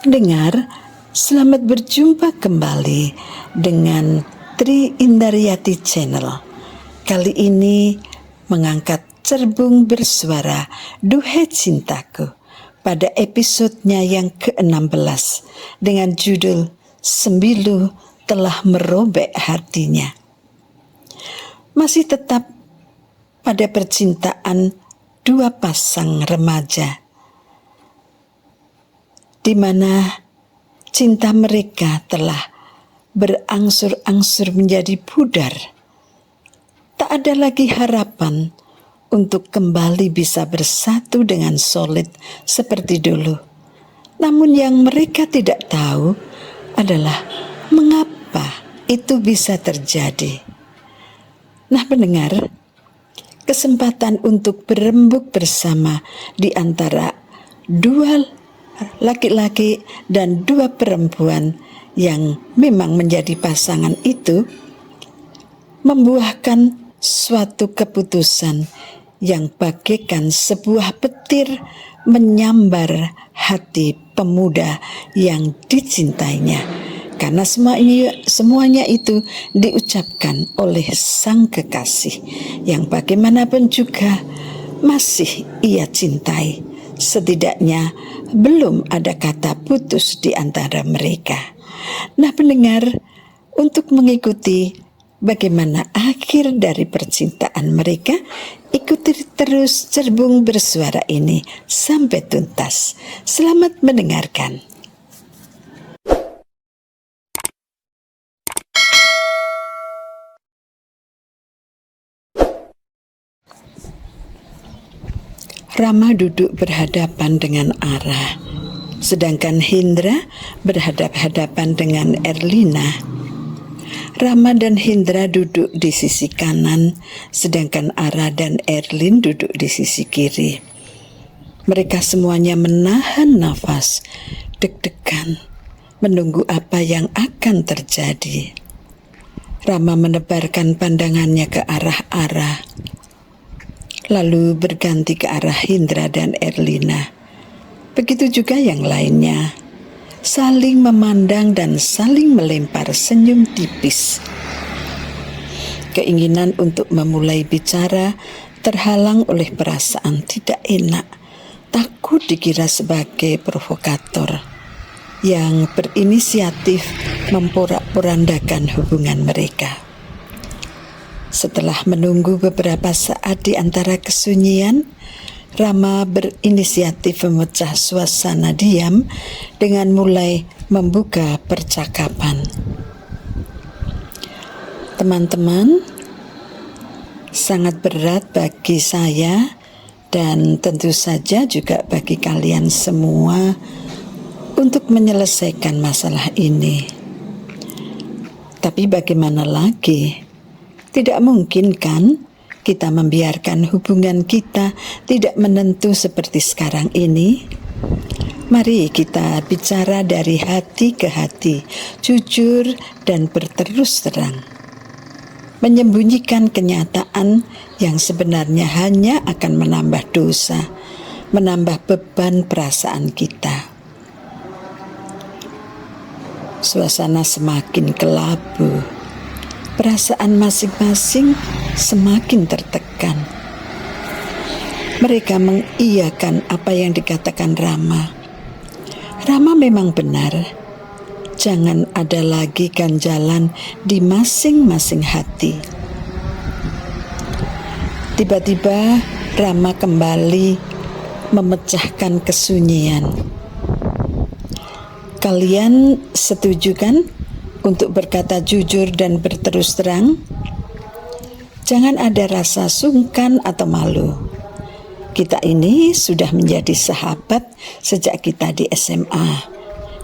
Pendengar, selamat berjumpa kembali dengan Tri Indaryati Channel. Kali ini mengangkat cerbung bersuara Duhe Cintaku pada episodenya yang ke-16 dengan judul Sembilu Telah Merobek Hatinya. Masih tetap pada percintaan dua pasang remaja, di mana cinta mereka telah berangsur-angsur menjadi pudar. Tak ada lagi harapan untuk kembali bisa bersatu dengan solid seperti dulu. Namun yang mereka tidak tahu adalah mengapa itu bisa terjadi. Nah pendengar, kesempatan untuk berembuk bersama di antara dua laki-laki dan dua perempuan yang memang menjadi pasangan itu membuahkan suatu keputusan yang bagaikan sebuah petir menyambar hati pemuda yang dicintainya, karena semuanya itu diucapkan oleh sang kekasih yang bagaimanapun juga masih ia cintai. Setidaknya belum ada kata putus di antara mereka. Nah pendengar, untuk mengikuti bagaimana akhir dari percintaan mereka, ikuti terus cerbung bersuara ini sampai tuntas. Selamat mendengarkan. Rama duduk berhadapan dengan Ara, sedangkan Hindra berhadap-hadapan dengan Erlina. Rama dan Hindra duduk di sisi kanan, sedangkan Ara dan Erlin duduk di sisi kiri. Mereka semuanya menahan nafas, deg-degan, menunggu apa yang akan terjadi. Rama menebarkan pandangannya ke arah Ara, lalu berganti ke arah Hindra dan Erlina. Begitu juga yang lainnya, saling memandang dan saling melempar senyum tipis. Keinginan untuk memulai bicara terhalang oleh perasaan tidak enak, takut dikira sebagai provokator yang berinisiatif memporak-porandakan hubungan mereka. Setelah menunggu beberapa saat di antara kesunyian, Rama berinisiatif memecah suasana diam dengan mulai membuka percakapan. Teman-teman, sangat berat bagi saya dan tentu saja juga bagi kalian semua untuk menyelesaikan masalah ini. Tapi bagaimana lagi? Tidak mungkin kan kita membiarkan hubungan kita tidak menentu seperti sekarang ini? Mari kita bicara dari hati ke hati, jujur dan berterus terang. Menyembunyikan kenyataan yang sebenarnya hanya akan menambah dosa, menambah beban perasaan kita. Suasana semakin kelabu. Perasaan masing-masing semakin tertekan. Mereka mengiyakan apa yang dikatakan Rama. Rama memang benar. Jangan ada lagi ganjalan di masing-masing hati. Tiba-tiba Rama kembali memecahkan kesunyian. Kalian setuju kan untuk berkata jujur dan berterus terang? Jangan ada rasa sungkan atau malu. Kita ini sudah menjadi sahabat sejak kita di SMA.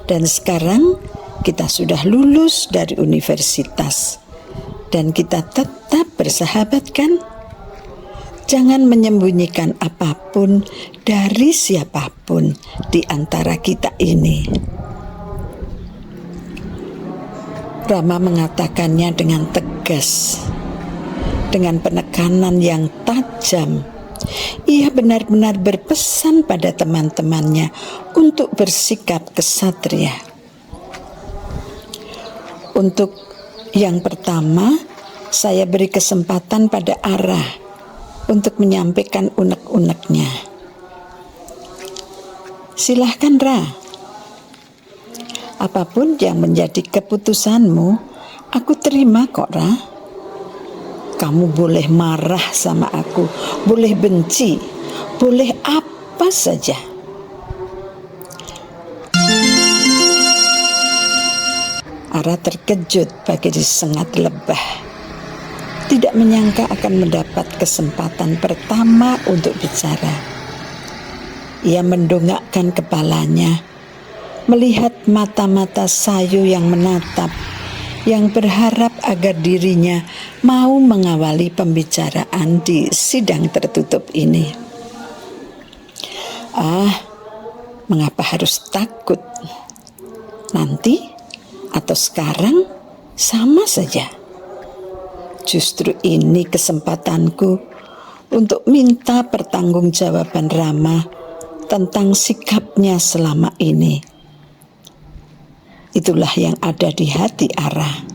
Dan sekarang kita sudah lulus dari universitas. Dan kita tetap bersahabat kan? Jangan menyembunyikan apapun dari siapapun di antara kita ini. Rama mengatakannya dengan tegas, dengan penekanan yang tajam, ia benar-benar berpesan pada teman-temannya untuk bersikap kesatria. Untuk yang pertama, saya beri kesempatan pada Ara untuk menyampaikan unek-uneknya. Silahkan, Ra. Apapun yang menjadi keputusanmu, aku terima kok, Ra. Kamu boleh marah sama aku, boleh benci, boleh apa saja. Ara terkejut bagi disengat lebah. Tidak menyangka akan mendapat kesempatan pertama untuk bicara. Ia mendongakkan kepalanya, melihat mata-mata sayu yang menatap, yang berharap agar dirinya mau mengawali pembicaraan di sidang tertutup ini. Mengapa harus takut? Nanti atau sekarang sama saja. Justru ini kesempatanku untuk minta pertanggungjawaban Rama tentang sikapnya selama ini. Itulah yang ada di hati Ara.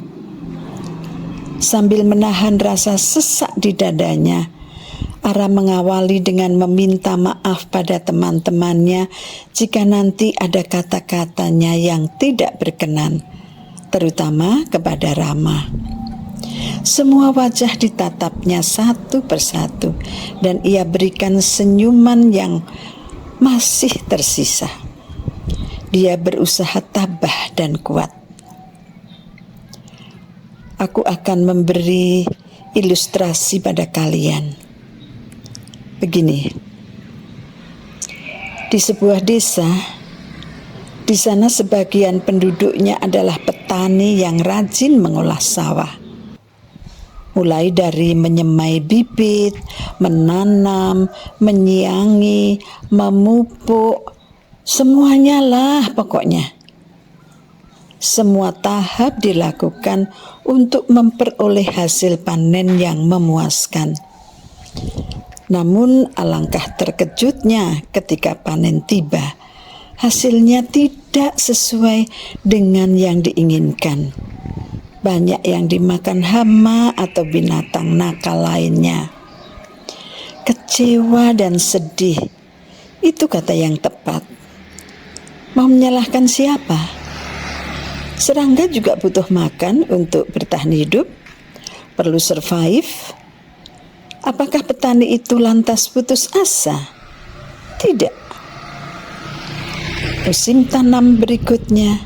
Sambil menahan rasa sesak di dadanya, Ara mengawali dengan meminta maaf pada teman-temannya jika nanti ada kata-katanya yang tidak berkenan, terutama kepada Rama. Semua wajah ditatapnya satu persatu dan ia berikan senyuman yang masih tersisa. Dia berusaha tabah dan kuat. Aku akan memberi ilustrasi pada kalian. Begini, di sebuah desa, di sana sebagian penduduknya adalah petani yang rajin mengolah sawah. Mulai dari menyemai bibit, menanam, menyiangi, memupuk, semuanya lah pokoknya. Semua tahap dilakukan untuk memperoleh hasil panen yang memuaskan. Namun alangkah terkejutnya ketika panen tiba, hasilnya tidak sesuai dengan yang diinginkan. Banyak yang dimakan hama atau binatang nakal lainnya. Kecewa dan sedih, itu kata yang tepat. Mau menyalahkan siapa? Serangga juga butuh makan untuk bertahan hidup, perlu survive. Apakah petani itu lantas putus asa? Tidak. Musim tanam berikutnya,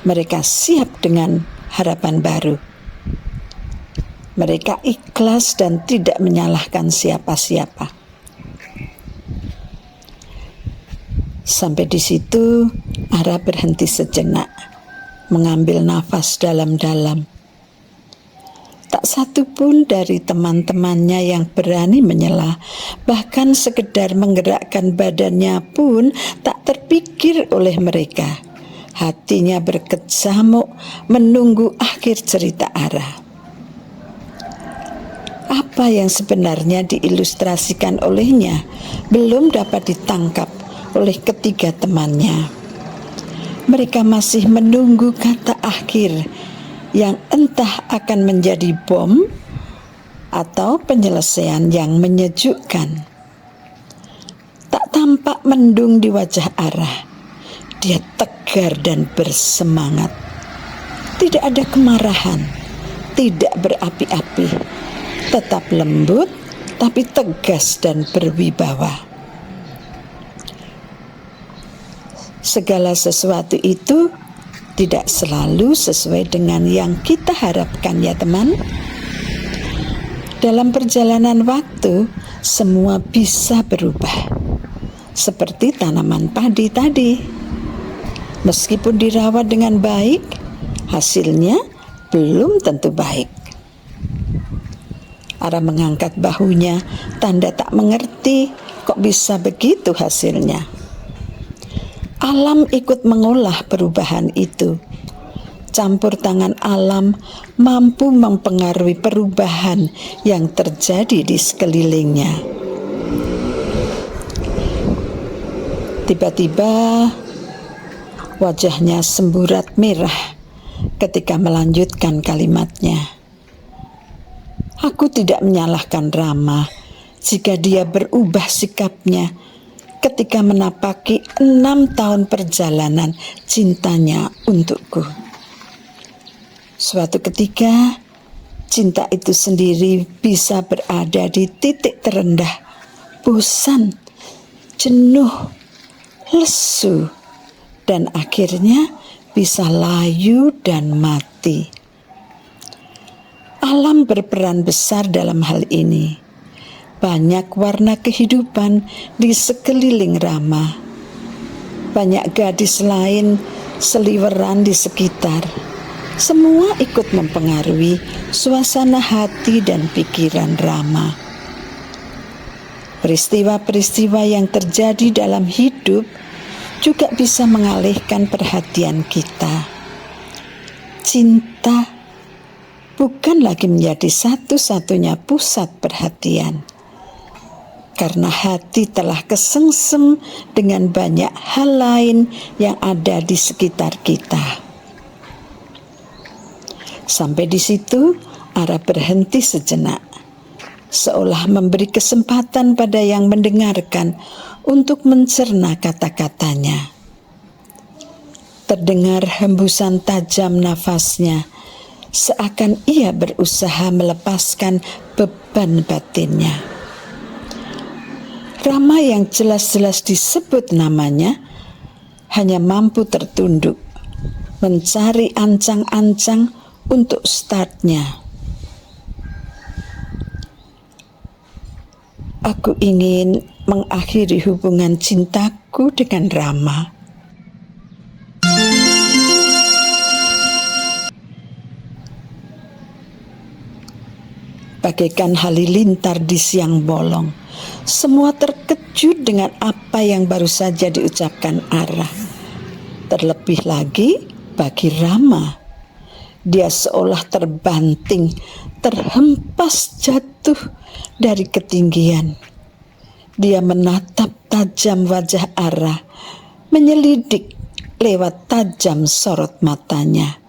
mereka siap dengan harapan baru. Mereka ikhlas dan tidak menyalahkan siapa-siapa. Sampai di situ, Ara berhenti sejenak, mengambil nafas dalam-dalam. Tak satu pun dari teman-temannya yang berani menyela, bahkan sekedar menggerakkan badannya pun tak terpikir oleh mereka. Hatinya berkecamuk menunggu akhir cerita Ara. Apa yang sebenarnya diilustrasikan olehnya belum dapat ditangkap oleh ketiga temannya. Mereka masih menunggu kata akhir yang entah akan menjadi bom atau penyelesaian yang menyejukkan. Tak tampak mendung di wajah Ara. Dia tegar dan bersemangat. Tidak ada kemarahan, tidak berapi-api, tetap lembut tapi tegas dan berwibawa. Segala sesuatu itu tidak selalu sesuai dengan yang kita harapkan ya teman. Dalam perjalanan waktu, semua bisa berubah. Seperti tanaman padi tadi. Meskipun dirawat dengan baik, hasilnya belum tentu baik. Ara mengangkat bahunya, tanda tak mengerti kok bisa begitu hasilnya. Alam ikut mengolah perubahan itu. Campur tangan alam mampu mempengaruhi perubahan yang terjadi di sekelilingnya. Tiba-tiba wajahnya semburat merah ketika melanjutkan kalimatnya. Aku tidak menyalahkan Rama jika dia berubah sikapnya ketika menapaki 6 tahun perjalanan cintanya untukku. Suatu ketika, cinta itu sendiri bisa berada di titik terendah, bosan, jenuh, lesu, dan akhirnya bisa layu dan mati. Alam berperan besar dalam hal ini. Banyak warna kehidupan di sekeliling Rama. Banyak gadis lain seliweran di sekitar. Semua ikut mempengaruhi suasana hati dan pikiran Rama. Peristiwa-peristiwa yang terjadi dalam hidup juga bisa mengalihkan perhatian kita. Cinta bukan lagi menjadi satu-satunya pusat perhatian, karena hati telah kesengsem dengan banyak hal lain yang ada di sekitar kita. Sampai di situ, Ara berhenti sejenak, seolah memberi kesempatan pada yang mendengarkan untuk mencerna kata-katanya. Terdengar hembusan tajam nafasnya, seakan ia berusaha melepaskan beban batinnya. Rama yang jelas-jelas disebut namanya hanya mampu tertunduk, mencari ancang-ancang untuk startnya. Aku ingin mengakhiri hubungan cintaku dengan Rama. Bagaikan halilintar di siang bolong, semua terkejut dengan apa yang baru saja diucapkan Ara. Terlebih lagi bagi Rama. Dia seolah terbanting, terhempas jatuh dari ketinggian. Dia menatap tajam wajah Ara, menyelidik lewat tajam sorot matanya.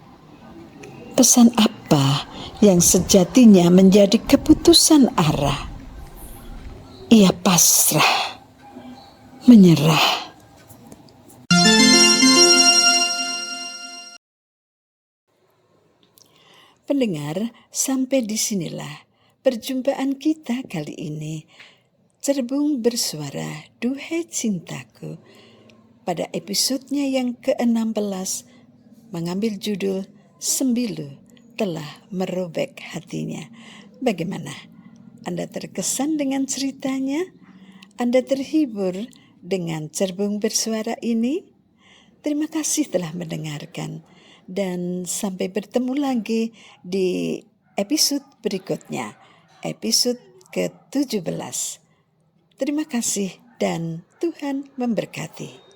Pesan apa yang sejatinya menjadi keputusan Ara? Ia pasrah, menyerah. Pendengar, sampai disinilah perjumpaan kita kali ini. Cerbung bersuara Duhai Cintaku pada episodenya yang ke-16 mengambil judul Sembilu telah merobek hatinya. Bagaimana? Anda terkesan dengan ceritanya? Anda terhibur dengan cerbung bersuara ini? Terima kasih telah mendengarkan. Dan sampai bertemu lagi di episode berikutnya, episode ke-17. Terima kasih dan Tuhan memberkati.